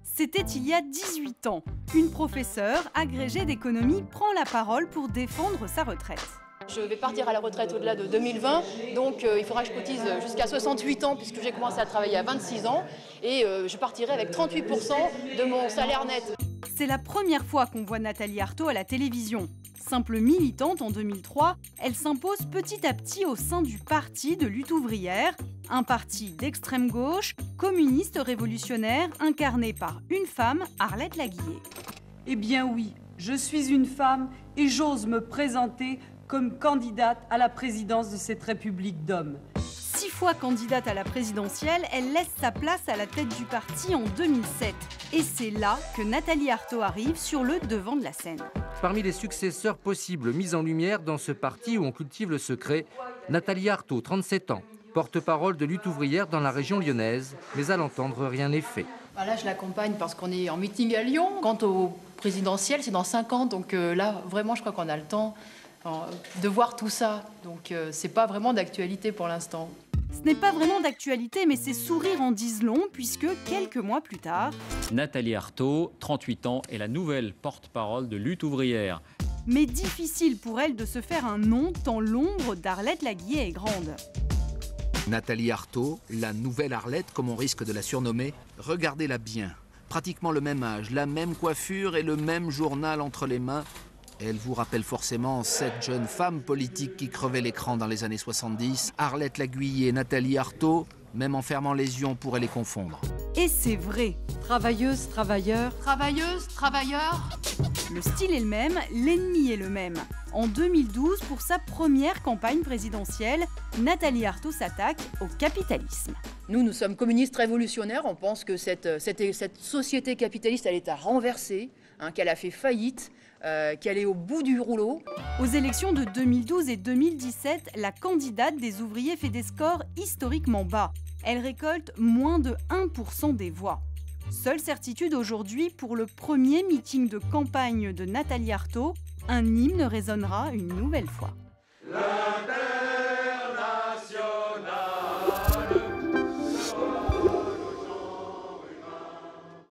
C'était il y a 18 ans. Une professeure agrégée d'économie prend la parole pour défendre sa retraite. Je vais partir à la retraite au-delà de 2020, donc il faudra que je cotise jusqu'à 68 ans puisque j'ai commencé à travailler à 26 ans et je partirai avec 38% de mon salaire net. C'est la première fois qu'on voit Nathalie Arthaud à la télévision. Simple militante en 2003, elle s'impose petit à petit au sein du Parti de lutte ouvrière, un parti d'extrême gauche, communiste révolutionnaire, incarné par une femme, Arlette Laguiller. Eh bien oui, je suis une femme et j'ose me présenter comme candidate à la présidence de cette République d'hommes. 6 fois candidate à la présidentielle, elle laisse sa place à la tête du parti en 2007. Et c'est là que Nathalie Arthaud arrive sur le devant de la scène. Parmi les successeurs possibles mis en lumière dans ce parti où on cultive le secret, Nathalie Arthaud, 37 ans, porte-parole de lutte ouvrière dans la région lyonnaise, mais à l'entendre, rien n'est fait. Là, je l'accompagne parce qu'on est en meeting à Lyon. Quant au présidentiel, c'est dans 5 ans, donc là, vraiment, je crois qu'on a le temps de voir tout ça. Donc, c'est pas vraiment d'actualité pour l'instant. Ce n'est pas vraiment d'actualité, mais ses sourires en disent long, puisque quelques mois plus tard... Nathalie Arthaud, 38 ans, est la nouvelle porte-parole de lutte ouvrière. Mais difficile pour elle de se faire un nom tant l'ombre d'Arlette Laguiller est grande. Nathalie Arthaud, la nouvelle Arlette, comme on risque de la surnommer, regardez-la bien. Pratiquement le même âge, la même coiffure et le même journal entre les mains. Elle vous rappelle forcément cette jeune femme politique qui crevait l'écran dans les années 70. Arlette Laguiller et Nathalie Arthaud, même en fermant les yeux, on pourrait les confondre. Et c'est vrai. Travailleuse, travailleur. Travailleuse, travailleur. Le style est le même, l'ennemi est le même. En 2012, pour sa première campagne présidentielle, Nathalie Arthaud s'attaque au capitalisme. Nous sommes communistes révolutionnaires. On pense que cette société capitaliste, elle est à renverser, qu'elle a fait faillite, qu'elle est au bout du rouleau. Aux élections de 2012 et 2017, la candidate des ouvriers fait des scores historiquement bas. Elle récolte moins de 1% des voix. Seule certitude aujourd'hui, pour le premier meeting de campagne de Nathalie Arthaud, un hymne résonnera une nouvelle fois.